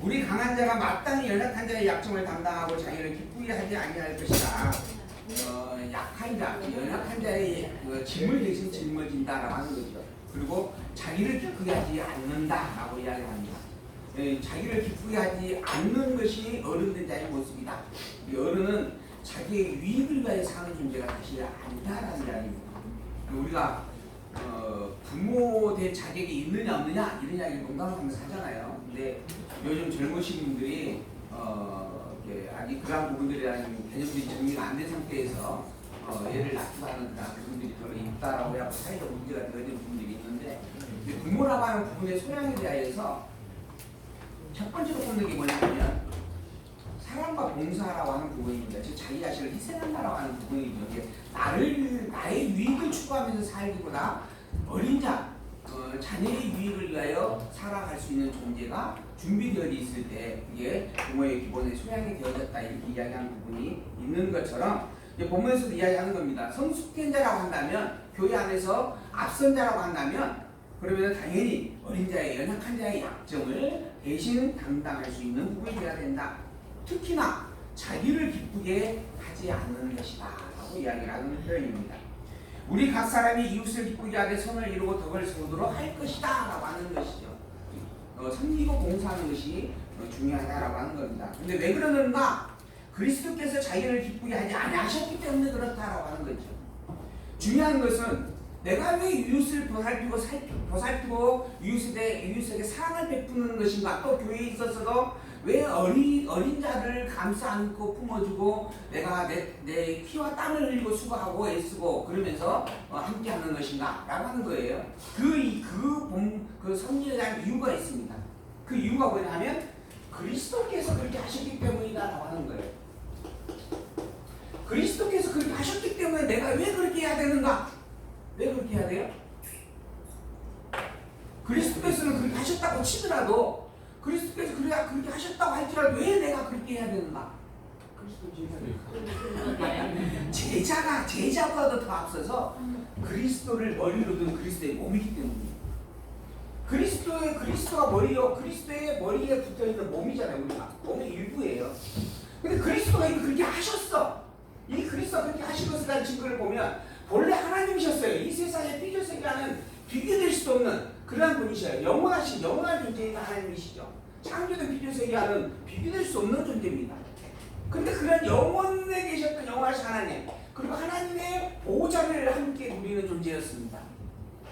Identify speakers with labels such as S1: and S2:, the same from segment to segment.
S1: 우리 강한 자가 마땅히 연약한 자의 약점을 담당하고 자기를 기쁘게 하지 아니할 것이다. 약한 자, 연약한 자의 짐을 대신 짊어진다라고 하는 거죠. 그리고 자기를 기쁘게 하지 않는다라고 이야기합니다. 자기를 기쁘게 하지 않는 것이 어른된 자의 모습이다. 이 어른은 자기의 유익을 위하여 사는 존재가 사실 아니다라는 이야기입니다. 우리가 부모 될 자격이 있느냐 없느냐 이런 이야기를 농담하면서 하잖아요. 근데 요즘 젊으신 분들이 아직 그런 부분들에 대한 개념들이 정리가 안 된 상태에서 애를 낳기도 하는 그런 부분들이 별로 있다라고 하고 사회적 문제가 되어진 부분들이 있는데, 부모라고 하는 부분의 소양에 대하여서 첫 번째로 꼽는 게 뭐냐면 사랑과 봉사라고 하는 부분입니다. 즉 자기 자신을 희생한다라고 하는 부분이죠. 이게 나의 유익을 추구하면서 살기보다 어린 자, 자녀의 유익을 위하여 살아갈 수 있는 존재가 준비되어 있을 때 이게 부모의 기본의 소양이 되어졌다 이렇게 이야기하는 부분이 있는 것처럼 본문에서도 이야기하는 겁니다. 성숙된 자라고 한다면, 교회 안에서 앞선 자라고 한다면, 그러면 당연히 어린 자의 연약한 자의 약점을 대신 담당할 수 있는 부분이 되어야 된다. 특히나 자기를 기쁘게 하지 않는 것이다 라고 이야기를 하는 표현입니다. 우리 각 사람이 이웃을 기쁘게 하되 선을 이루고 덕을 세우도록 할 것이다 라고 하는 것이죠. 섬기고 봉사하는 것이 중요하다라고 하는 겁니다. 근데 왜 그러는가? 그리스도께서 자기를 기쁘게 하지 아니하셨기 때문에 그렇다라고 하는 거죠. 중요한 것은 내가 왜 이웃을 보살피고 이웃에게 사랑을 베푸는 것인가, 또 교회에 있어서도 왜 어린 자를 감싸 안고 품어주고 내가 내 피와 땀을 흘리고 수고하고 애쓰고 그러면서 함께 하는 것인가 라고 하는 거예요. 그 섭리에 대한 이유가 있습니다. 그 이유가 뭐냐면 그리스도께서 그렇게 하셨기 때문이다 라고 하는 거예요. 그리스도께서 그렇게 하셨기 때문에 내가 왜 그렇게 해야 되는가? 왜 그렇게 해야 돼요? 그리스도께서는 그렇게 하셨다고 치더라도, 그리스도께서 그렇게 하셨다고 할지라도 왜 내가 그렇게 해야 되는가? 제자보다도 더 앞서서 그리스도를 머리로 둔 그리스도의 몸이기 때문이에요. 그리스도가 머리요, 그리스도의 머리에 붙어있는 몸이잖아요. 우리가 몸의 일부예요. 근데 그리스도가 이거 그렇게 하셨어. 이 그리스도가 그렇게 하신 것에 대한 증거를 보면 본래 하나님이셨어요. 이 세상에 피조세계와는 비교될 수도 없는 그러한 분이셔요. 영원한 존재인 하나님이시죠. 창조된 피조세계와는 비교될 수 없는 존재입니다. 근데 그런 영원에 계셨던 영원하신 하나님, 그리고 하나님의 보호자를 함께 누리는 존재였습니다.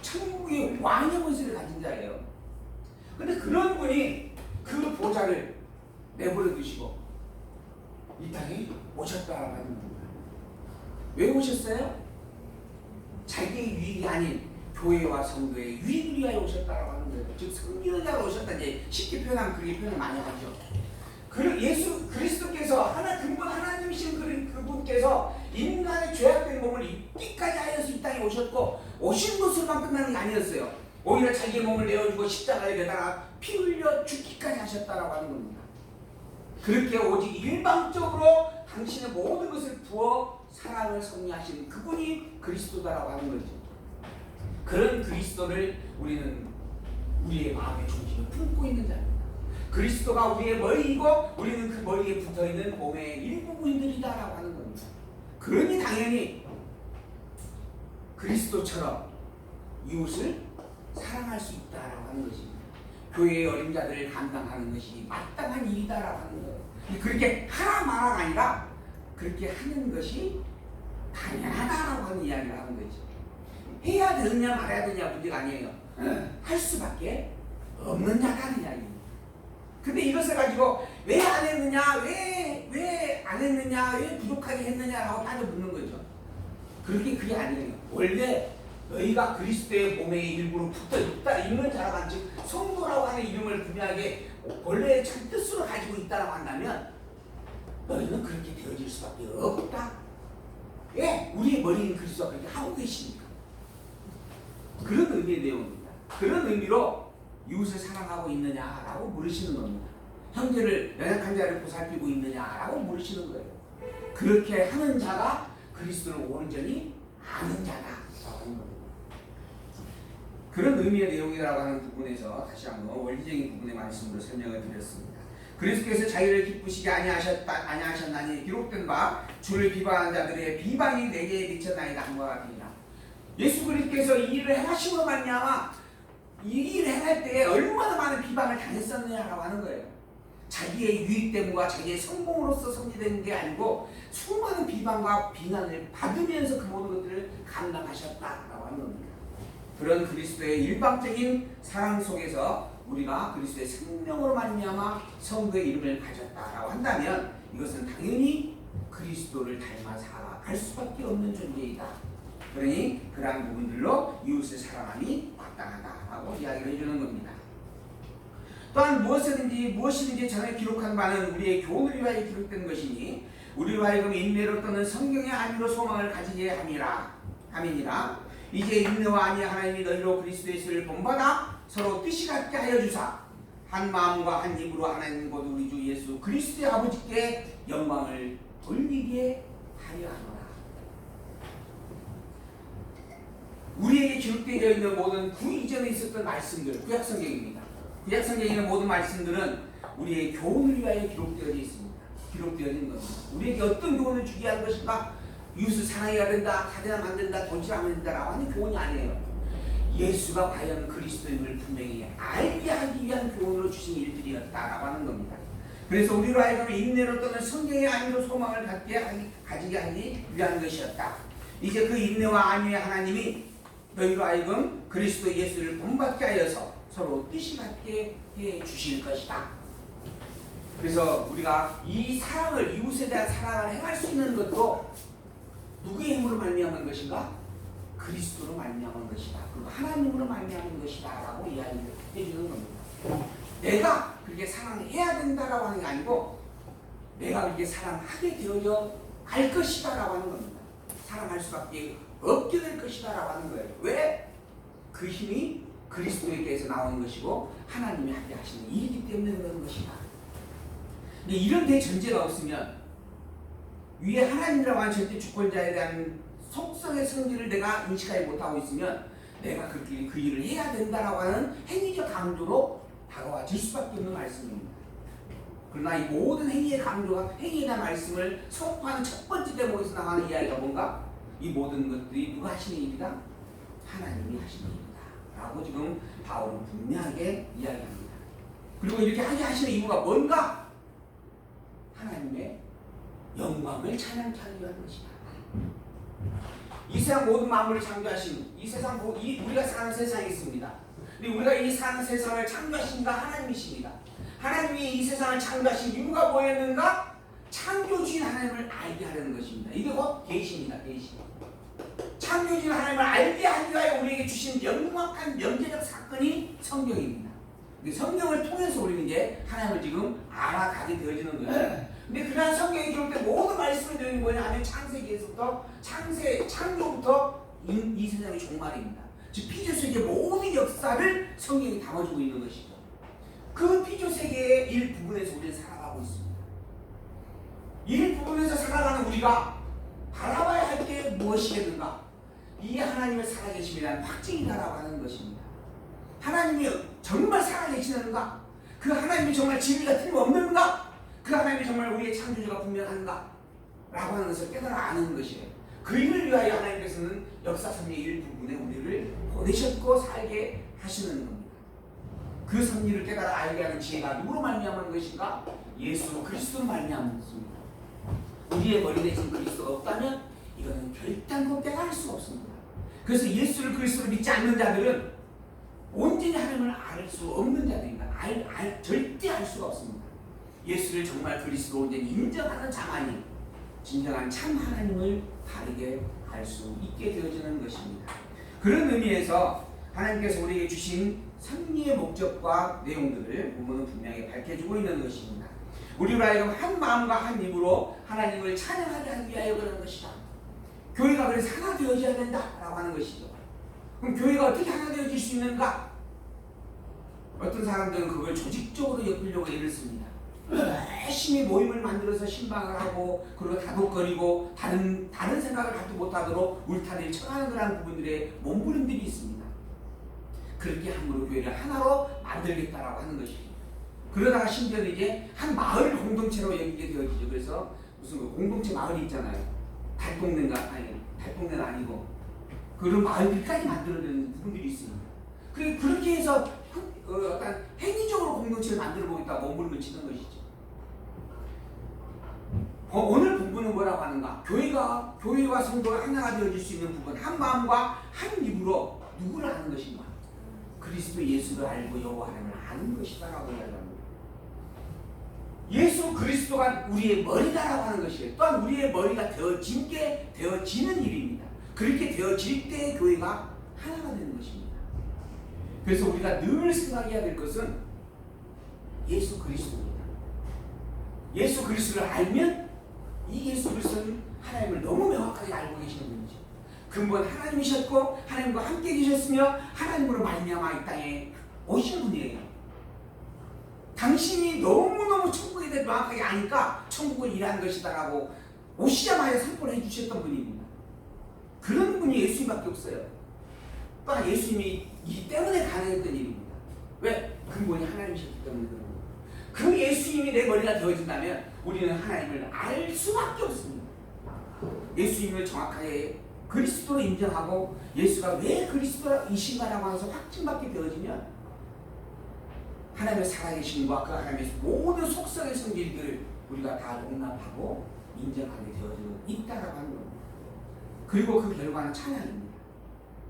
S1: 천국의 왕의 권세를 가진 자예요. 근데 그런 분이 그 보좌를 내버려 두시고 이 땅에 오셨다라고 하는 거예요. 왜 오셨어요? 자기의 유익이 아닌 교회와 성도의 유익을 위하여 오셨다라고 하는 거예요. 즉 섬기는 자로 오셨다. 이제 쉽게 표현하면 그렇게 표현을 많이 하죠. 예수 그리스도께서 근본 하나님이신 그분께서 인간의 죄악된 몸을 입기까지 하여서 이 땅에 오셨고, 오신 것으로만 끝나는 게 아니었어요. 오히려 자기의 몸을 내어주고 십자가에 매달아 피 흘려 죽기까지 하셨다라고 하는 겁니다. 그렇게 오직 일방적으로 당신의 모든 것을 부어 사랑을 섭리하시는 그분이 그리스도다라고 하는 거죠. 그런 그리스도를 우리는 우리의 마음의 중심에 품고 있는 자입니다. 그리스도가 우리의 머리이고 우리는 그 머리에 붙어있는 몸의 일부분들이다라고 하는 겁니다. 그러니 당연히 그리스도처럼 이웃을 사랑할 수 있다라고 하는 것입니다. 교회의 어린 자들을 감당하는 것이 마땅한 일이다라고 하는 거예요. 그렇게 하라 마라가 아니라 그렇게 하는 것이 당연하다라고 하는 이야기를 하는 거죠. 해야 되느냐 말아야 되느냐 문제가 아니에요. 할 수밖에 없는 자라는 이야기입니다. 근데 이것을 가지고 왜 안 했느냐, 왜 안 했느냐, 왜 부족하게 했느냐라고 따져 묻는 거죠. 그게 아니에요. 원래 너희가 그리스도의 몸의 일부로 붙어 있는 자라고, 즉 성도라고 하는 이름을 분명하게 원래 참 뜻으로 가지고 있다라고 한다면 너희는 그렇게 되어질 수밖에 없다. 왜? 우리의 머리인 그리스도가 그렇게 하고 계시니까. 그런 의미의 내용입니다. 그런 의미로 이웃을 사랑하고 있느냐라고 물으시는 겁니다. 형제를, 연약한 자를 보살피고 있느냐라고 물으시는 거예요. 그렇게 하는 자가 그리스도를 온전히 아는 자다라고 하는 겁니다. 그런 의미의 내용이라고 하는 부분에서 다시 한번 원리적인 부분의 말씀으로 설명을 드렸습니다. 그리스도께서 자기를 기쁘시게 아니하셨나니 기록된 바 주를 비방하는 자들의 비방이 내게 미쳤나이다 한과 같으니라. 예수 그리스도께서 이 일을 행하심으로 말미암아 이 일을 행할 때에 얼마나 많은 비방을 당했었느냐라고 하는 거예요. 자기의 유익됨과 자기의 성공으로서 성취된 게 아니고 수많은 비방과 비난을 받으면서 그 모든 것들을 감당하셨다라고 하는 겁니다. 그런 그리스도의 일방적인 사랑 속에서 우리가 그리스도의 생명으로 말미암아 성도의 이름을 가졌다라고 한다면 이것은 당연히 그리스도를 닮아 살아갈 수밖에 없는 존재이다. 그러니 그러한 부분들로 이웃을 사랑함이 마땅하다라고 이야기를 해주는 겁니다. 또한 무엇이든지 전에 기록한 바는 우리의 교훈을 위하여 기록된 것이니 우리로 하여금 인내로 떠는 성경의 안위로 소망을 가지게 함이니라. 이제 인내와 안위 하나님이 너희로 그리스도 예수를 본받아 서로 뜻이 같게 하여 주사 한 마음과 한 입으로 하나님 곧 우리 주 예수 그리스도의 아버지께 영광을 돌리게 하려 하노라. 우리에게 기록되어 있는 모든 구 이전에 있었던 말씀들, 구약성경입니다. 구약성경에 있는 모든 말씀들은 우리의 교훈을 위하여 기록되어 있습니다. 기록되어진 겁니다. 우리에게 어떤 교훈을 주게 하는 것인가? 이웃을 사랑해야 된다, 사대나 만든다, 돈질하면 된다라고 하는 교훈이 아니에요. 예수가 과연 그리스도임을 분명히 알게 하기 위한 교훈으로 주신 일들이었다라고 하는 겁니다. 그래서 우리로 하여금 인내로 떠는 성경의 안위로 소망을 가지게 하기 위한 것이었다. 이제 그 인내와 안위의 하나님이 너희로 하여금 그리스도 예수를 본받게 하여서 서로 뜻이 같게 해 주실 것이다. 그래서 우리가 이 사랑을, 이웃에 대한 사랑을 행할 수 있는 것도 누구의 힘으로 말미암은 것인가? 그리스도로 말미암은 것이다. 그리고 하나님으로 말미암은 것이다 라고 이야기를 해주는 겁니다. 내가 그렇게 사랑해야 된다라고 하는 게 아니고 내가 그렇게 사랑하게 되어져 갈 것이다 라고 하는 겁니다. 사랑할 수밖에 없게 될 것이다 라고 하는 거예요. 왜? 그 힘이 그리스도에게서 나오는 것이고 하나님이 하게 하시는 일이기 때문에 그런 것이다. 근데 이런 대전제가 없으면 위에 하나님이라고 하는 절대 주권자에 대한 속성의 성질을 내가 인식하지 못하고 있으면 내가 그 일을 해야 된다라고 하는 행위적 강조로 다가와질 수밖에 없는 말씀입니다. 그러나 이 모든 행위의 강조가 행위에 대한 말씀을 선포하는 첫 번째 대목에서 나가는 이야기가 뭔가? 이 모든 것들이 누가 하시는 일이다? 하나님이 하시는 일이다 라고 지금 바울은 분명하게 이야기합니다. 그리고 이렇게 하게 하시는 이유가 뭔가? 하나님의 영광을 찬양케 하기 위한 것이다. 이 세상 모든 만물을 창조하신 이 세상 우리가 사는 세상이 있습니다. 근데 우리가 이 사는 세상을 창조하신 가 하나님이십니다. 하나님이 이 세상을 창조하신 이유가 뭐였는가? 창조주인 하나님을 알게 하려는 것입니다. 이게 곧 계시입니다. 계시. 창조주인 하나님을 알게 하기 위하여 우리에게 주신 명확한 명제적 사건이 성경입니다. 성경을 통해서 우리는 이제 하나님을 지금 알아가게 되어지는 거예요. 근데 그러한 성경에 기록된 모든 말씀을 드리는 뭐냐 하면 창세기에서부터 창조부터 이 세상의 종말입니다. 즉 피조세계의 모든 역사를 성경이 담아주고 있는 것이죠. 그 피조세계의 일부분에서 우리는 살아가고 있습니다. 일부분에서 살아가는 우리가 바라봐야 할 게 무엇이겠는가? 이 하나님의 살아계심이라는 확증이다라고 하는 것입니다. 하나님이 정말 살아계시는가? 그 하나님이 정말 진리가 틀림없는가? 그 하나님이 정말 우리의 창조주가 분명한가? 라고 하는 것을 깨달아 아는 것이에요. 그 일을 위하여 하나님께서는 역사 섭리의 일부분에 우리를 보내셨고 살게 하시는 겁니다. 그 섭리를 깨달아 알게 하는 지혜가 누구로 말미암은 것인가? 예수 그리스도로 말미암은 것입니다. 우리의 머리 대신 그리스도가 없다면 이거는 결단코 깨달을 수가 없습니다. 그래서 예수를 그리스도로 믿지 않는 자들은 온전히 하나님을 알 수 없는 자들입니다. 절대 알 수가 없습니다. 예수를 정말 그리스도로 온전히 인정하는 자만이 진정한 참 하나님을 바르게 알 수 있게 되어지는 것입니다. 그런 의미에서 하나님께서 우리에게 주신 섭리의 목적과 내용들을 본문은 분명히 밝혀주고 있는 것입니다. 우리로 하여금 한 마음과 한 입으로 하나님을 찬양하게 하기 위하여 그러는 것이다. 교회가 그래서 하나 되어져야 된다라고 하는 것이죠. 그럼 교회가 어떻게 하나 되어질 수 있는가? 어떤 사람들은 그걸 조직적으로 엮으려고 애를 씁니다. 열심히 모임을 만들어서 신방을 하고 그리고 다독거리고 다른 생각을 갖지 못하도록 울타리를 쳐가는 그런 부분들의 몸부림들이 있습니다. 그렇게 함으로 교회를 하나로 만들겠다라고 하는 것입니다. 그러다가 심지어는 이제 한 마을 공동체로 여기게 되어지죠. 그래서 무슨 그 공동체 마을이 있잖아요. 달동네가 아니 달동네는 아니고 그런 마을들까지 만들어내는 부분들이 있습니다. 그렇게 해서 어떤 행위적으로 공동체를 만들어 보겠다 몸부림을 치는 것이죠. 오늘 부분은 뭐라고 하는가? 교회와 성도가 하나가 되어질 수 있는 부분, 한 마음과 한 입으로 누구를 아는 것인가? 그리스도 예수를 알고 여호와 하나님을 아는 것이다라고 이야기합니다. 예수 그리스도가 우리의 머리다라고 하는 것이에요. 또한 우리의 머리가 되어지는 일입니다. 그렇게 되어질 때 교회가 하나가 되는 것입니다. 그래서 우리가 늘 생각해야 될 것은 예수 그리스도입니다. 예수 그리스도를 알면 이 예수 그리스도는 하나님을 너무 명확하게 알고 계시는 분이죠. 근본 하나님이셨고 하나님과 함께 계셨으며 하나님으로 말미암아 이 땅에 오신 분이에요. 당신이 너무너무 천국에 대해 명확하게 아니까 천국을 일하는 것이다라고 오시자마자 선포를 해주셨던 분입니다. 그런 분이 예수님밖에 없어요. 또한 예수님이 이 때문에 가능했던 일입니다. 왜? 근본이 하나님이셨기 때문에 그런 거예요. 그 예수님이 내 머리가 되어진다면 우리는 하나님을 알 수밖에 없습니다. 예수님을 정확하게 그리스도로 인정하고 예수가 왜 그리스도이신가라고 해서 확증받게 되어지면 하나님의 살아계심과 그 하나님의 모든 속성의 성질들을 우리가 다 용납하고 인정하게 되어지고 있다라고 하는 겁니다. 그리고 그 결과는 찬양입니다.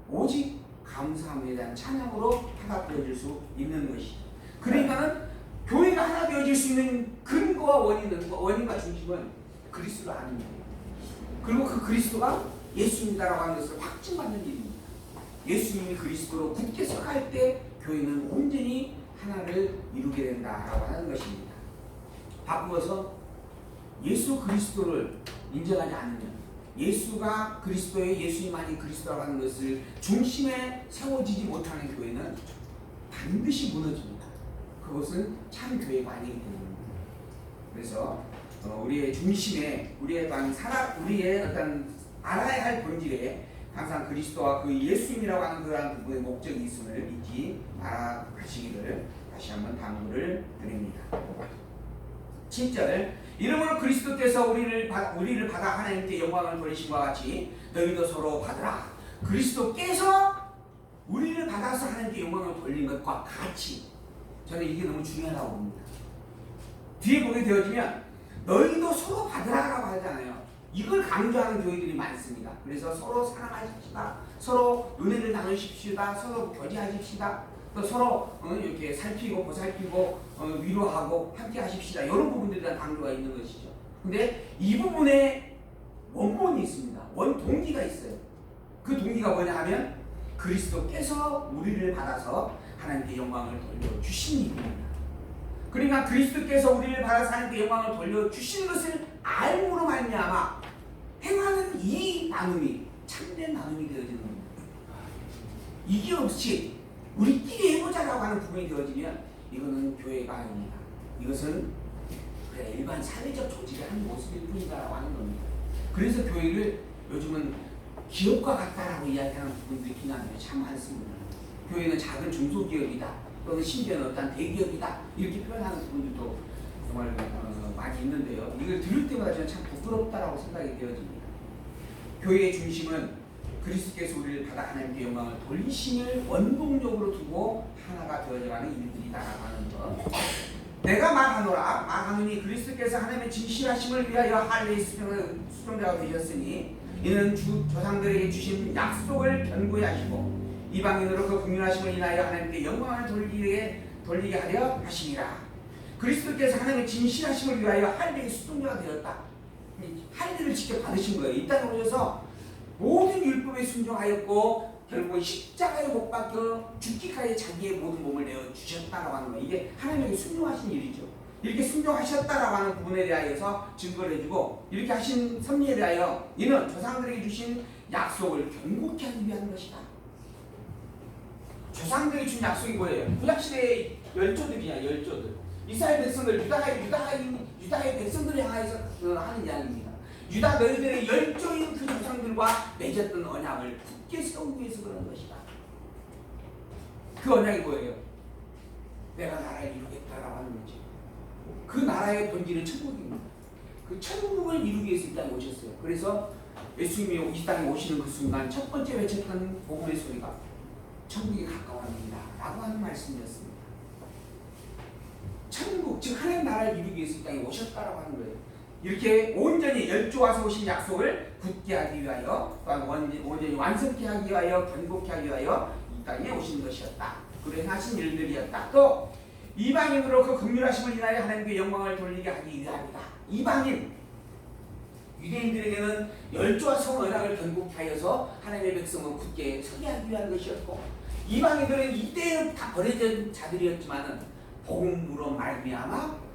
S1: 오직 감사함에 대한 찬양으로 하나 되어질 수 있는 것이죠. 그러니까는 교회가 하나 되어질 수 있는 근거와 원인과 중심은 그리스도를 아는 거예요. 그리고 그 그리스도가 예수님이다라고 하는 것을 확증받는 일입니다. 예수님이 그리스도로 굳게 서갈 때 교회는 온전히 하나를 이루게 된다라고 하는 것입니다. 바꾸어서 예수 그리스도를 인정하지 않으면 예수가 그리스도의 예수님만이 그리스도라고 하는 것을 중심에 세워지지 못하는 교회는 반드시 무너집니다. 그것은 참 교회가 아니기 때문입니다. 그래서 우리의 중심에 우리의 어떤 알아야 할 본질에 항상 그리스도와 그 예수님이라고 하는 그러한 부분의 목적이 있음을 잊지 말아 가시기를 다시 한번 당부를 드립니다. 7절 이러므로 그리스도께서 우리를 받아 하나님께 영광을 돌리심과 같이 너희도 서로 받으라. 그리스도께서 우리를 받아서 하나님께 영광을 돌린 것과 같이 저는 이게 너무 중요하다고 봅니다. 뒤에 보게 되어지면 너희도 서로 받으라라고 하잖아요. 이걸 강조하는 교회들이 많습니다. 그래서 서로 사랑하십시다. 서로 은혜를 나누십시다. 서로 교제하십시다. 또 서로 이렇게 살피고 보살피고 위로하고 함께 하십시다. 이런 부분들에 대한 강조가 있는 것이죠. 근데 이 부분에 원본이 있습니다. 원동기가 있어요. 그 동기가 뭐냐 하면 그리스도께서 우리를 받아서 하나님께 영광을 돌려주신 일입니다. 그러니까 그리스도께서 우리를 받아서 하나님께 영광을 돌려주신 것을 알므로 말미암아 행하는 이 나눔이 참된 나눔이 되어지는 겁니다. 이게 없이 우리끼리 해보자라고 하는 부분이 되어지면 이거는 교회가 아닙니다. 이것은 그래 일반 사회적 조직의 한 모습일 뿐이다라고 하는 겁니다. 그래서 교회를 요즘은 기업과 같다라고 이야기하는 부분들이 비난이 참 많습니다. 교회는 작은 중소기업이다 또는 심지어는 어떤 대기업이다 이렇게 표현하는 부분들도 정말 많이 있는데요. 이걸 들을 때마다 저는 참 부끄럽다라고 생각이 되어집니다. 교회의 중심은 그리스도께서 우리를 받아 하나님께 영광을 돌리심을 원동력으로 두고 하나가 되어져가는 일들이다라고 하는 것. 내가 말하노니 그리스도께서 하나님의 진실하심을 위하여 할례의 수종자가 되셨으니 이는 조상들에게 주신 약속을 견고히 하시고 이방인으로 그 국민하심을 인하여 하나님께 영광을 돌리게 하려 하심이라. 그리스도께서 하나님의 진실하심을 위하여 할례의 수종자가 되었다. 할례를 직접 받으신 거예요. 이 땅에 오셔서 모든 율법에 순종하였고 결국 십자가에 못 박혀 죽기까지 자기의 모든 몸을 내어 주셨다라고 하는 거예요. 이게 하나님에게 순종하신 일이죠. 이렇게 순종하셨다라고 하는 부분에 대하여서 증거를 해주고 이렇게 하신 섭리에 대하여 이는 조상들에게 주신 약속을 견고케 하기 위한 것이다. 조상들이 준 약속이 뭐예요? 구약시대의 열조들이야. 열조들. 이스라엘 백성들 유다의 백성들을 향해서 하는 이야기입니다. 유다 너희들의 열조인 그 조상들과 맺었던 언약을 굳게 세우기 위해서 그런 것이다. 그 언약이 뭐예요? 내가 나라를 이루겠다라고 하는 거지. 그 나라의 본질은 천국입니다. 그 천국을 이루기 위해서 이 땅에 오셨어요. 그래서 예수님이 이 땅에 오시는 그 순간 첫 번째 외쳤던 복음의 소리가 천국이 가까웠습니다 라고 하는 말씀이었습니다. 천국, 즉 하나님 나라를 이루기 위해서 이 땅에 오셨다라고 하는 거예요. 이렇게 온전히 열조와서 오신 약속을 굳게 하기 위하여, 또한 온전히 완성케 하기 위하여, 견고케 하기 위하여 이 땅에 오신 것이었다. 그로 행하신 일들이었다. 또 이방인으로 그 긍휼하심을 인하여 하나님께 영광을 돌리게 하기 위함이다. 이방인, 유대인들에게는 열조와 성 언약을 견고케 하여서 하나님의 백성을 굳게 서게 하기 위한 것이었고, 이방인들은 이때는 다 버려진 자들이었지만은 복음으로 말미암아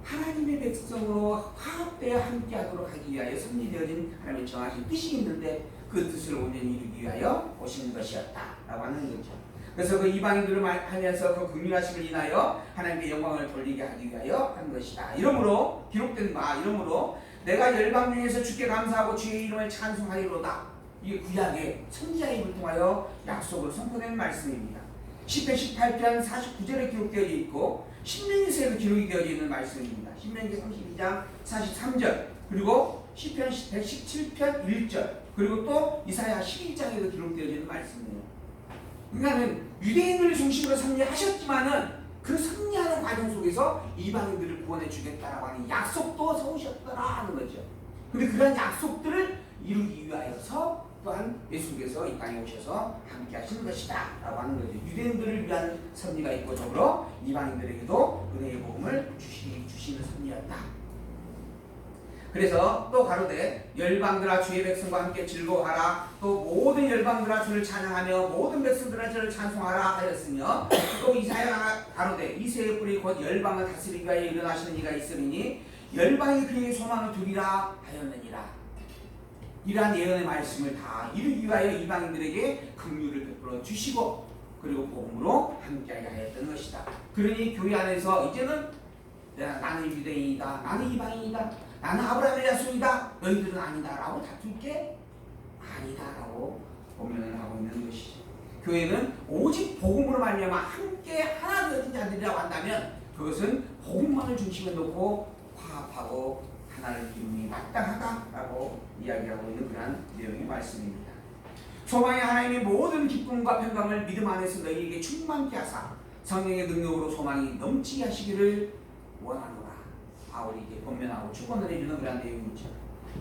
S1: 하나님의 백성으로 화합되어 함께하도록 하기 위하여 섭리되어진 하나님의 정하신 뜻이 있는데 그 뜻을 온전히 이루기 위하여 오신 것이었다라고 하는 거죠. 그래서 그 이방인들을 하면서 그 긍휼하심을 인하여 하나님께 영광을 돌리게 하기 위하여 한 것이다. 이러므로 기록된 바, 이러므로 내가 열방 중에서 주께 감사하고 주의 이름을 찬송하리로다. 이게 구약의 선지자의 입을 통하여 약속으로 선포된 말씀입니다. 시편 18편 49절에 기록되어 있고 신명기서에도 기록이 되어 있는 말씀입니다. 신명기 32장 43절, 그리고 시편 117편 1절, 그리고 또 이사야 11장에도 기록되어 있는 말씀이에요. 그러니까 유대인을 중심으로 섭리하셨지만은 그 섭리하는 과정 속에서 이방인들을 구원해 주겠다라고 하는 약속도 세우셨더라 하는 거죠. 근데 그런 약속들을 이루기 위하여서 또한 예수께서 이 땅에 오셔서 함께 하시는 것이다 라고 하는 거죠. 유대인들을 위한 섭리가 있고 더불어 이방인들에게도 은혜의 복음을 주시는 섭리였다. 그래서 또 가로되 열방들아 주의 백성과 함께 즐거워하라. 또 모든 열방들아 주를 찬양하며 모든 백성들아 주를 찬송하라 하였으며, 또 이사야 가로되 이새의 뿌리 곧 열방을 다스리기 위하여 일어나시는 이가 있으리니 열방이 그의 소망을 두리라 하였느니라. 이러한 예언의 말씀을 다 이루기 위하여 이방인들에게 긍휼을 베풀어 주시고 그리고 복음으로 함께하게 하였던 것이다. 그러니 교회 안에서 이제는 나는 유대인이다, 나는 이방인이다, 나는 아브라함의 자손이다, 너희들은 아니다 라고 다툴 게 아니다 라고 보면을 하고 있는 것이죠. 교회는 오직 복음으로 말미암아 함께 하나 되어진 자들이라고 한다면 그것은 복음만을 중심에 놓고 화합하고 하나를 이루니 마땅하다라고 이야기하고 있는 그러한 내용의 말씀입니다. 소망의 하나님의 모든 기쁨과 평강을 믿음 안에서 너희에게 충만케 하사 성령의 능력으로 소망이 넘치게 하시기를 원하노라. 바울이 이제 권면하고 축원을 해주는 그런 내용이죠.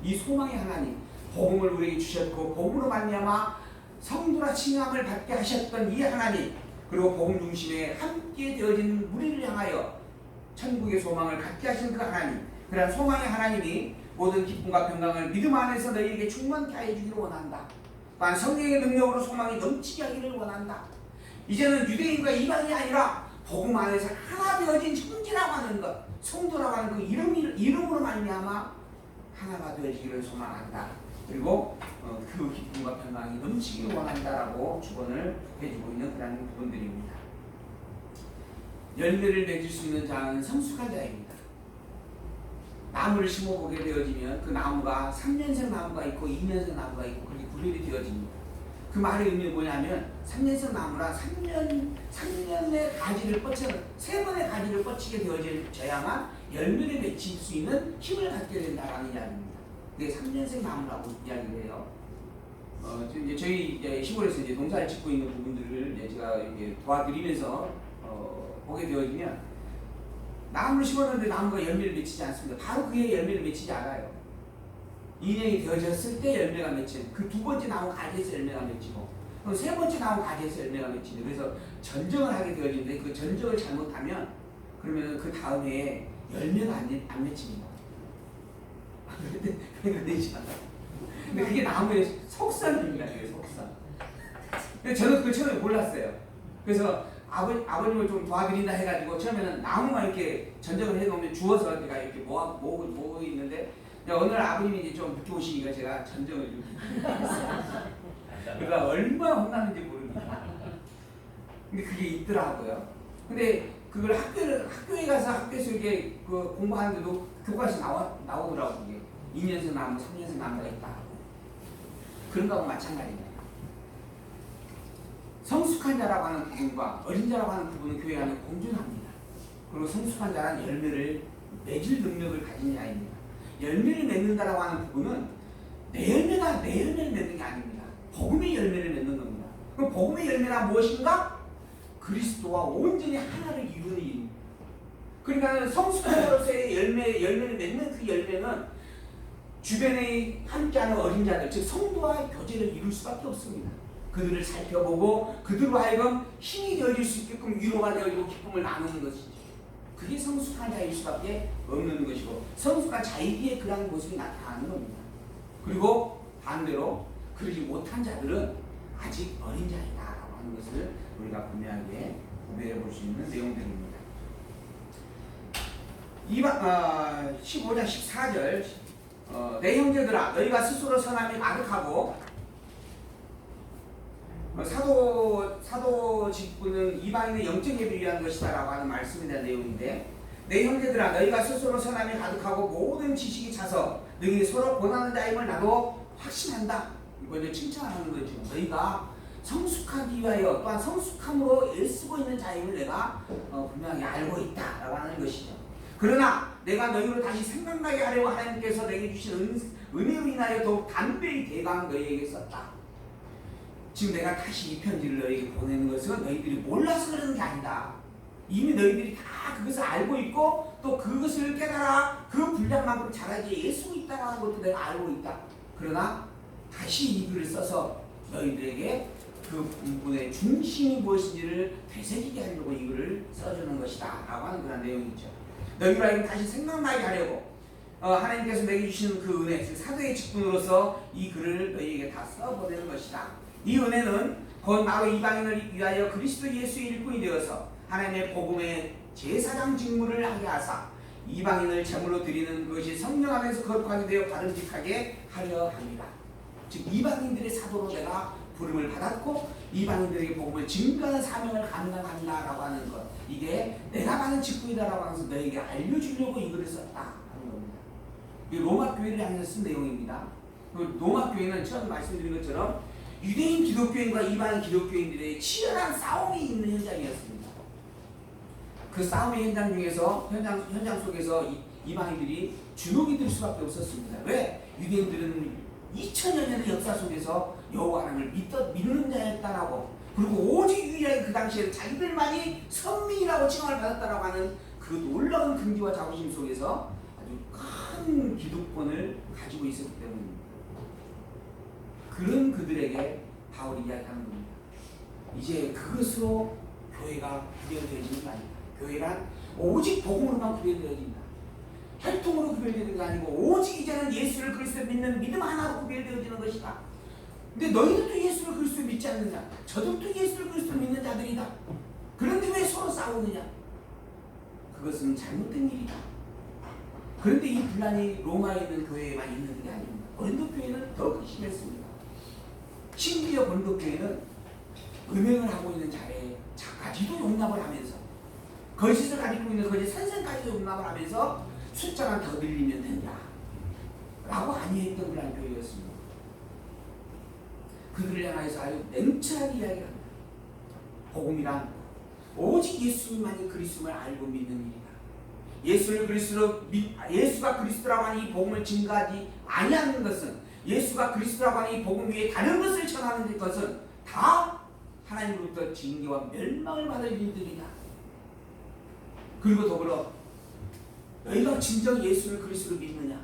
S1: 이 소망의 하나님, 복음을 우리에게 주셨고 복음으로 말미암아 성도라 칭함을 받게 하셨던 이 하나님, 그리고 복음 중심에 함께 되어진 우리를 향하여 천국의 소망을 갖게 하신 그 하나님, 그러한 소망의 하나님이 모든 기쁨과 평강을 믿음 안에서 너희에게 충만케 하여 주기를 원한다. 또한 성령의 능력으로 소망이 넘치게 하기를 원한다. 이제는 유대인과 이방이 아니라 복음 안에서 하나 되어진 형제라고 하는 것, 성도라고 하는 그 이름으로 말미암아 하나가 되어지기를 소망한다. 그리고 그 기쁨과 평강이 넘치기를 원한다라고 축원을 해주고 있는 그런 부분들입니다. 열매를 맺을 수 있는 자는 성숙한 자입니다. 나무를 심어보게 되어지면 그 나무가 3년생 나무가 있고 2년생 나무가 있고 그렇게 구별이 되어집니다. 그 말의 의미는 뭐냐면 3년생 나무라 3년의 가지를 세 번의 가지를 뻗치게 되어져야만 열매를 맺힐 수 있는 힘을 갖게 된다라는 이야기입니다. 그게 3년생 나무라고 이야기를 해요. 이제 저희 이제 시골에서 이제 농사를 짓고 있는 부분들을 이제 제가 이렇게 도와드리면서 보게 되어지면 나무를 심었는데 나무가 열매를 맺히지 않습니다. 바로 그의 열매를 맺히지 않아요. 2년이 되어졌을 때 열매가 맺히는, 그 두 번째 나무 가지에서 열매가 맺히고 세 번째 나무 가지에서 열매가 맺히는, 그래서 전정을 하게 되어지는데 그 전정을 잘못하면 그러면 그 다음 해에 열매가 안 맺힙니다. 그러니까 되지 않아요. 근데 그게 나무의 속성입니다. 그게 속성. 근데 저는 그걸 처음에 몰랐어요. 그래서 아버님을 좀 도와드린다 해가지고 처음에는 나무만 이렇게 전정을 해놓으면 주워서 제가 이렇게 모으고 있는데 어느 날 아버님이 이제 좀 늦게 오시니까 제가 전정을 이렇게 그러니까 얼마나 혼났는지 모릅니다. 근데 그게 있더라고요. 근데 그걸 학교에 가서 학교에서 이렇게 그 공부하는데도 교과서 나오더라고요. 그게 2년생 나무, 3년생 나무가 있다. 그런 거하고 마찬가지입니다. 성숙한 자라고 하는 부분과 어린 자라고 하는 부분은 교회 안에 공존합니다. 그리고 성숙한 자란 열매를 맺을 능력을 가진 자입니다. 열매를 맺는다라고 하는 부분은 내 열매가 내 열매를 맺는 게 아닙니다. 복음의 열매를 맺는 겁니다. 그럼 복음의 열매가 무엇인가? 그리스도와 온전히 하나를 이루는 일입니다. 그러니까 성숙한 자로서의 열매를 맺는 그 열매는 주변에 함께하는 어린 자들, 즉 성도와 교제를 이룰 수밖에 없습니다. 그들을 살펴보고 그들로 하여금 힘이 되어질 수 있게끔 위로가 되어지고 기쁨을 나누는 것이죠. 그게 성숙한 자일 수밖에 없는 것이고 성숙한 자이기에 그런 모습이 나타나는 겁니다. 그리고 반대로 그러지 못한 자들은 아직 어린 자이다라고 하는 것을 우리가 분명하게 구별해 볼 수 있는 내용들입니다. 15장 14절 내 형제들아 너희가 스스로 선함이 가득하고 사도 직분은 이방인의 영적 예배를 위한 것이다 라고 하는 말씀에 대한 내용인데 내 형제들아 너희가 스스로 선함이 가득하고 모든 지식이 차서 너희 서로 권하는 자임을 나도 확신한다. 이거 이제 칭찬하는 거죠. 너희가 성숙하기 위하여 또한 성숙함으로 애쓰고 있는 자임을 내가 분명히 알고 있다 라고 하는 것이죠. 그러나 내가 너희로 다시 생각나게 하려고 하나님께서 내게 주신 은혜로 인하여 더욱 담대히 대강 너희에게 썼다. 지금 내가 다시 이 편지를 너희에게 보내는 것은 너희들이 몰라서 그러는 게 아니다. 이미 너희들이 다 그것을 알고 있고 또 그것을 깨달아 그 분량만큼 잘하기에 애쓰고 있다는 것도 내가 알고 있다. 그러나 다시 이 글을 써서 너희들에게 그 부분의 중심이 무엇인지를 되새기게 하려고 이 글을 써주는 것이다 라고 하는 그런 내용이죠. 너희로 하여금 다시 생각나게 하려고 하나님께서 내게 주시는 그 은혜, 즉 사도의 직분으로서 이 글을 너희에게 다 써보내는 것이다. 이 은혜는 곧 나로 이방인을 위하여 그리스도 예수의 일꾼이 되어서 하나님의 복음의 제사장 직무를 하게 하사 이방인을 제물로 드리는 것이 성령 안에서 거룩하게 되어 바름직하게 하려 합니다. 즉 이방인들의 사도로 내가 부름을 받았고 이방인들에게 복음을 증거하는 사명을 감당한다라고 하는 것, 이게 내가 받은 직분이다라고 하면서 너에게 알려주려고 이글을 썼다 하는 겁니다. 이 로마 교회를 향해서 쓴 내용입니다. 로마 교회는 처음 말씀드린 것처럼 유대인 기독교인과 이방인 기독교인들의 치열한 싸움이 있는 현장이었습니다. 그 싸움의 현장 중에서 현장 속에서 이방인들이 주눅이 들 수밖에 없었습니다. 왜? 유대인들은 2000여 년의 역사 속에서 여호와 하나님을 믿는 자였다라고, 그리고 오직 유일하게 그 당시에 자기들만이 선민이라고 칭함을 받았다라고 하는 그 놀라운 긍지와 자부심 속에서 아주 큰 기득권을 가지고 있었기 때문입니다. 그런 그들에게 바울이 이야기하는 겁니다. 이제 그것으로 교회가 구별되어지는 게 아니다. 교회란 오직 복음으로만 구별되어진다. 혈통으로 구별되는 게 아니고 오직 이제는 예수를 그리스도 믿는 믿음 하나로 구별되어지는 것이다. 근데 너희들도 예수를 그리스도 믿지 않느냐? 저들도 예수를 그리스도 믿는 자들이다. 그런데 왜 서로 싸우느냐? 그것은 잘못된 일이다. 그런데 이 분란이 로마에 있는 교회에만 있는 게 아닙니다. 고린도 교회는 더 심했습니다. 심지어 고린도 교회는 음행을 하고 있는 자까지도 용납을 하면서 거짓을 가리키고 있는 거짓 선생까지도 용납을 하면서 숫자가 더 늘리면 된다 라고 아니했던 그런 교회였습니다. 그들을 향해서 아주 냉철하게 이야기합니다. 복음이란 오직 예수님만이 그리스도를 알고 믿는 일이다. 예수가 그리스도라고 하는 이 복음을 증거하지 아니하는 것은, 예수가 그리스도라고 하는 이 복음 위에 다른 것을 전하는 것은 다 하나님으로부터 징계와 멸망을 받을 일들이다. 그리고 더불어 너희가 진정 예수를 그리스도로 믿느냐?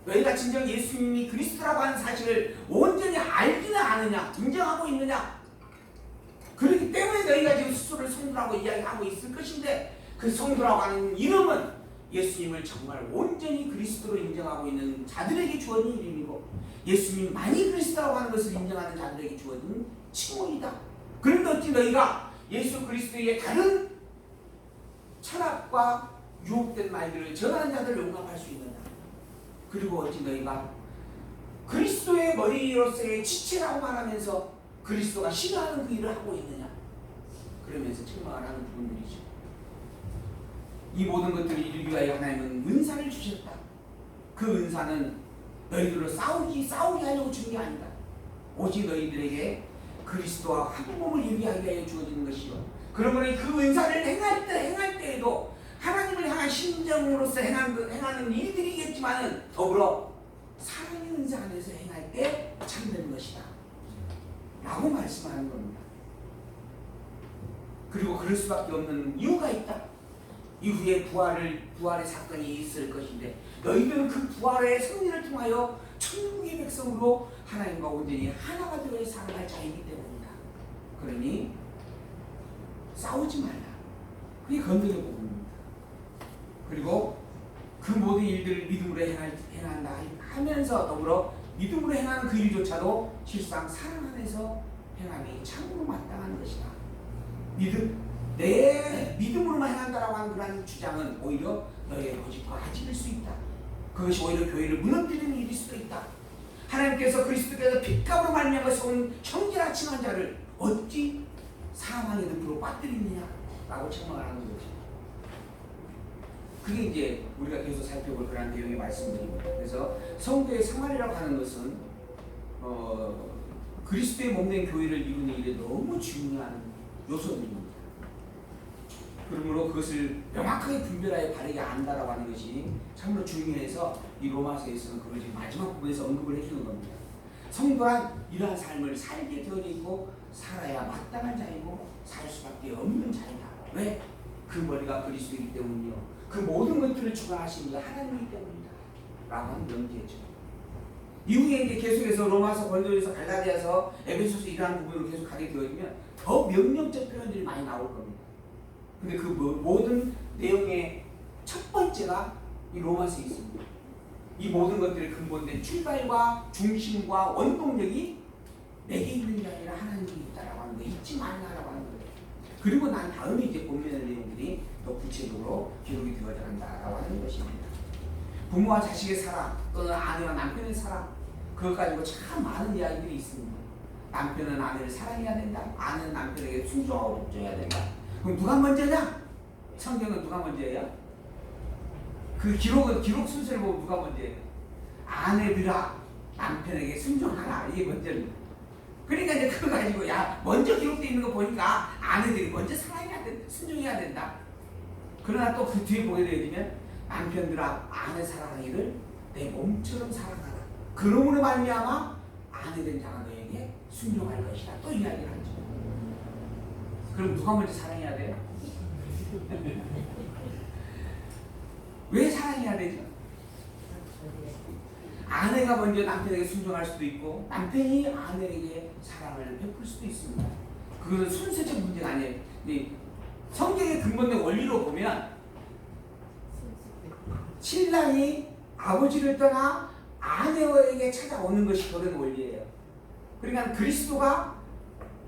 S1: 너희가 진정 예수님이 그리스도라고 하는 사실을 온전히 알기는 아느냐? 인정하고 있느냐? 그렇기 때문에 너희가 지금 스스로를 성도라고 이야기하고 있을 것인데, 그 성도라고 하는 이름은 예수님을 정말 온전히 그리스도로 인정하고 있는 자들에게 주어진 이름이고, 예수님만이 그리스도라고 하는 것을 인정하는 자들에게 주어진 칭호이다. 그런데 어찌 너희가 예수 그리스도의 다른 철학과 유혹된 말들을 전하는 자들을 용납할 수 있느냐? 그리고 어찌 너희가 그리스도의 머리로서의 지체라고 말하면서 그리스도가 싫어하는 그 일을 하고 있느냐? 그러면서 책망을 하는 부분들이죠. 이 모든 것들을 이루기 위하여 하나님은 은사를 주셨다. 그 은사는 너희들로 싸우게 하려고 준 게 아니다. 오직 너희들에게 그리스도와 한 몸을 이루게 하기 위하여 주어지는 것이요. 그러므로 그 은사를 행할 때에도 하나님을 향한 심정으로서 행하는 일들이겠지만은 더불어 사랑의 은사 안에서 행할 때 참되는 것이다 라고 말씀하는 겁니다. 그리고 그럴 수밖에 없는 이유가 있다. 이후에 부활의 사건이 있을 것인데 너희들은 그 부활의 승리를 통하여 천국의 백성으로 하나님과 온전히 하나가 되어 살아갈 자이기 때문이다. 그러니 싸우지 말라. 그게 건드려 부분입니다. 그리고 그 모든 일들을 믿음으로 행한다 하면서 더불어 믿음으로 행하는 그 일조차도 실상 사랑 안에서 행함이 참으로 마땅한 것이다. 내 믿음으로만 행한다라고 하는 그런 주장은 오히려 너의 고집과 하집일 수 있다. 그것이 오히려 교회를 무너뜨리는 일일 수도 있다. 하나님께서 그리스도께서 핏값으로 말미암아 세운 청결하칭한 자를 어찌 사망의 늪으로 빠뜨리느냐라고 책망하는 거죠. 그게 이제 우리가 계속 살펴볼 그런 내용의 말씀들입니다. 그래서 성도의 생활이라고 하는 것은 그리스도의 몸된 교회를 이루는 일에 너무 중요한 요소들입니다. 그러므로 그것을 명확하게 분별하여 바르게 안다라고 하는 것이 참으로 중요해서 이 로마서에서는 그걸 지금 마지막 부분에서 언급을 해주는 겁니다. 성도란 이러한 삶을 살게 되어 있고 살아야 마땅한 자이고 살 수밖에 없는 자이다. 왜? 그 머리가 그리스도이기 때문이요. 그 모든 것들을 주관하시는 게 하나님이기 때문이다. 라고 하는 명제죠. 이후에 이제 계속해서 로마서, 고린도에서, 갈라디아서, 에베소서 이러한 부분으로 계속 가게 되어지면 더 명령적 표현들이 많이 나올 겁니다. 근데 그 모든 내용의 첫 번째가 이 로마서에 있습니다. 이 모든 것들의 근본된 출발과 중심과 원동력이 내게 있는 게 아니라 하나님께 있다라고 하는 거 잊지 말라라고 하는 거예요. 그리고 난 다음에 이제 본면의 내용들이 더 구체적으로 기록이 되어져 간다라고 하는 것입니다. 부모와 자식의 사랑 또는 아내와 남편의 사랑 그것 가지고 참 많은 이야기들이 있습니다. 남편은 아내를 사랑해야 된다. 아내는 남편에게 순종하고 복종해야 된다. 그럼 누가 먼저냐? 성경은 누가 먼저예요? 그 기록 순서를 보면 누가 먼저예요? 아내들아 남편에게 순종하라 이게 먼저입니다. 그러니까 이제 그거 가지고 야 먼저 기록되어 있는 거 보니까 아내들이 먼저 사랑해야 된다, 순종해야 된다. 그러나 또 그 뒤에 보게 되면 남편들아 아내 사랑하기를 내 몸처럼 사랑하라. 그러므로 말미암아 아내된 자가 너에게 순종할 것이다. 또 이야기를 하죠. 그럼 누가 먼저 사랑해야 돼요? 왜 사랑해야 되죠? 아내가 먼저 남편에게 순종할 수도 있고 남편이 아내에게 사랑을 베풀 수도 있습니다. 그것은 순서적 문제가 아니에요. 성경의 근본된 원리로 보면 신랑이 아버지를 떠나 아내에게 찾아오는 것이 그런 원리예요. 그러니까 그리스도가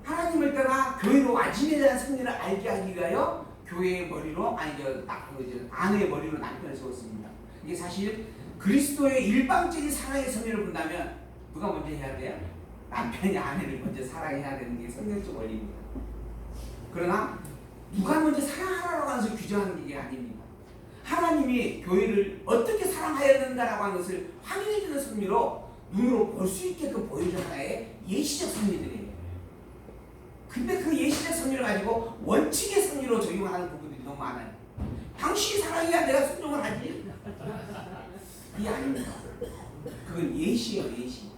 S1: 하나님을 떠나 교회로 아침에 대한 승리를 알게 하기 위하여 교회의 머리로 아내의 머리로 남편을 세웠습니다. 이게 사실 그리스도의 일방적인 사랑의 섭리를 본다면 누가 먼저 해야 돼요? 남편이 아내를 먼저 사랑해야 되는 게 성경적 원리입니다. 그러나 누가 먼저 사랑하라고 하면서 규정하는 게 아닙니다. 하나님이 교회를 어떻게 사랑해야 된다라고 하는 것을 확인해주는 섭리로 눈으로 볼 수 있게끔 보여주는 하나의 예시적 섭리들이에요. 근데 그 예시적 섭리를 가지고 원칙의 섭리로 적용하는 부분들이 너무 많아요. 당신이 사랑해야 내가 순종을 하지. 이게 아닙니다. 그건 예시예요, 예시.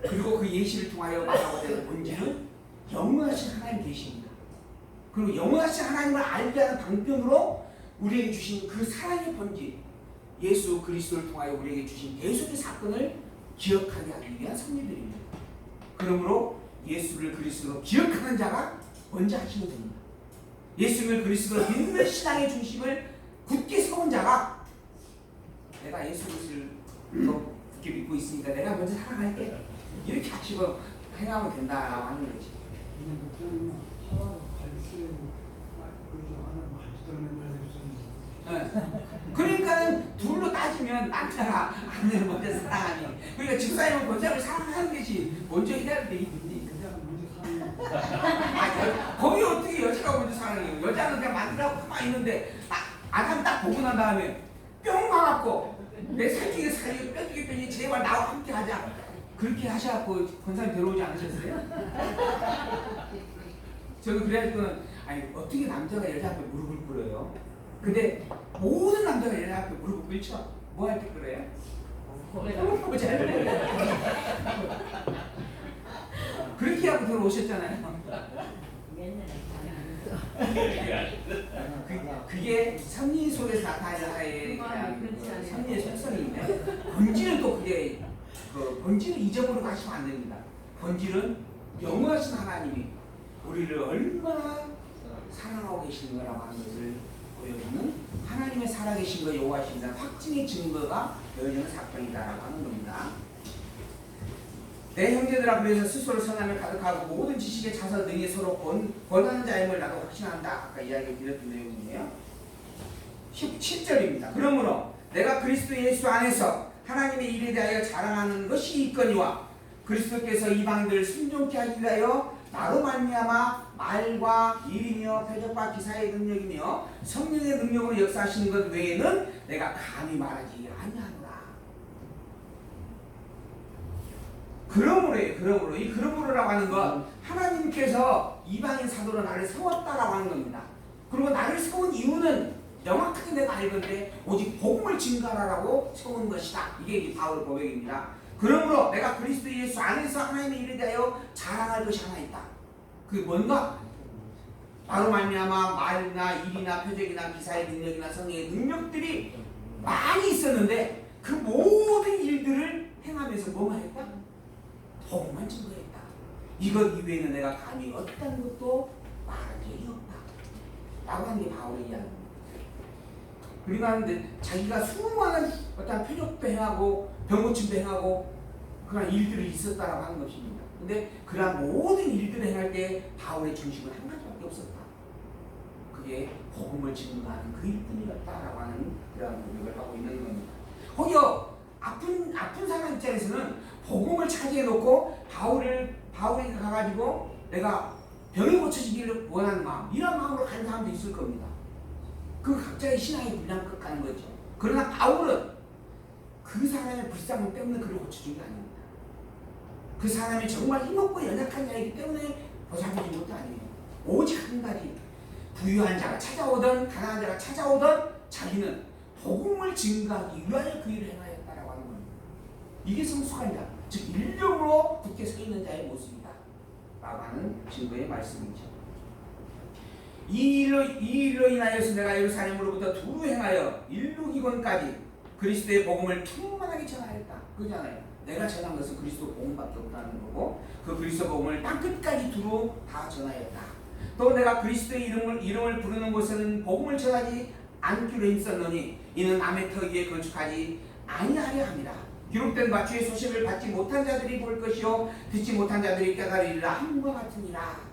S1: 그리고 그 예시를 통하여 말하고 되는 본질은 영원하신 하나님 계십니다. 그리고 영원하신 하나님을 알게 하는 방편으로 우리에게 주신 그 사랑의 본질, 예수 그리스도를 통하여 우리에게 주신 대속의 사건을 기억하게 하기 위한 섭리들입니다. 그러므로 예수를 그리스도로 기억하는 자가 먼저 하시면 됩니다. 예수를 그리스도로 믿는 신앙의 중심을 굳게 세운 자가 내가 예수 그리스도를 굳게 믿고 있으니까 내가 먼저 사랑할게 이렇게 하시고 행하면 된다라고 하는 거지. 그러니까 둘로 따지면 남자가 아내를 먼저 사랑하니 그러니까 집사님은 권장을 사랑하는 것이 먼저 해야 돼. 거기 어떻게 여자가 먼저 사랑해요? 여자는 그냥 만들라고 가만히 있는데 아담 딱 보고 난 다음에 뿅 가갖고 내 살중에 살이 뼈중에 뼈니 제발 나와 함께 하자. 그렇게 하셔갖고 권사님 데려오지 않으셨어요? 저는 그래가지고 아니 어떻게 남자가 여자 앞에 무릎을 꿇어요? 근데 모든 남자가 여자 앞에 무릎을 꿇죠? 뭐 할 때 꿇어요? 그렇게 하고 들어오셨잖아요. 그게 선리 속에서 나타나는 하나의 선리의 속성인데 본질은 또 그게 본질은 잊어버리고 하시면 안 됩니다. 본질은 영원하신 하나님이 우리를 얼마나 사랑하고 계시는 거라고 하는 것을 보여주는 하나님의 살아계신 거 여호와십니다. 확증의 증거가 여호와의 사건이다라고 하는 겁니다. 내 형제들아 그래서 스스로 선함을 가득하고 모든 지식에 차서 능히 서로 권하는 자임을 나도 확신한다. 아까 이야기 드렸던 내용이에요. 17절입니다. 그러므로 내가 그리스도 예수 안에서 하나님의 일에 대하여 자랑하는 것이 있거니와 그리스도께서 이방인들을 순종케 하기 위하여 나로 말미암아 말과 일이며 표적과 기사의 능력이며 성령의 능력으로 역사하시는 것 외에는 내가 감히 말하지 아니하노라. 그러므로 이 그러므로라고 하는 건 하나님께서 이방인 사도로 나를 세웠다라고 하는 겁니다. 그리고 나를 세운 이유는 명확하게 내가 알건데 오직 복음을 증가하라고 세운 것이다. 이게 바울의 고백입니다. 그러므로 내가 그리스도 예수 안에서 하나님의 일에 대하여 자랑할 것이 하나 있다. 그게 뭔가? 바로 말미암아 말이나 일이나 표적이나 기사의 능력이나 성령의 능력들이 많이 있었는데 그 모든 일들을 행하면서 뭐만 했다? 복음만 증거했다. 이것 이외에는 내가 감히 어떤 것도 말한 적이 없다. 라고 하는 게 바울의 이야기입니다. 그리고 하는데 자기가 수많은 어떤 표적도 행하고 병고침도 행하고 그런 일들이 있었다라고 하는 것입니다. 근데 그러한 모든 일들을 행할 때 바울의 중심은 한 가지밖에 없었다. 그게 복음을 증거하는 그 일뿐이었다라고 하는 그런 고백을 하고 있는 겁니다. 거기요 아픈 사람 입장에서는 복음을 차지해놓고 바울에게 가가지고 내가 병이 고쳐지기를 원하는 마음 이런 마음으로 가는 사람도 있을 겁니다. 그 각자의 신앙의 분량 끝 가는 거죠. 그러나 바울은 그 사람의 불쌍함 때문에 그를 고쳐준 게 아닙니다. 그 사람이 정말 힘없고 연약한 자이기 때문에 보살펴준 것도 아니에요. 오직 한 가지 부유한 자가 찾아오던 가난한 자가 찾아오던 자기는 복음을 증거하기 위하여 그 일을 행하였다라고 하는 겁니다. 이게 성숙한 자, 즉 인력으로 굳게 서 있는 자의 모습이다 라고 하는 증거의 말씀이죠. 이 일로 인하여서 내가 예루살렘으로부터 두루 행하여 일루기권까지 그리스도의 복음을 충만하게 전하였다. 그잖아요. 내가 전한 것은 그리스도 복음밖에 없다는 거고 그 그리스도 복음을 땅끝까지 두루 다 전하였다. 또 내가 그리스도의 이름을 부르는 곳에는 복음을 전하지 않기로 힘썼노니 이는 남의 터 위에 건축하지 아니하려 함이라. 기록된 바 주의 소식을 받지 못한 자들이 볼 것이요 듣지 못한 자들이 깨달으리라 함과 같으니라.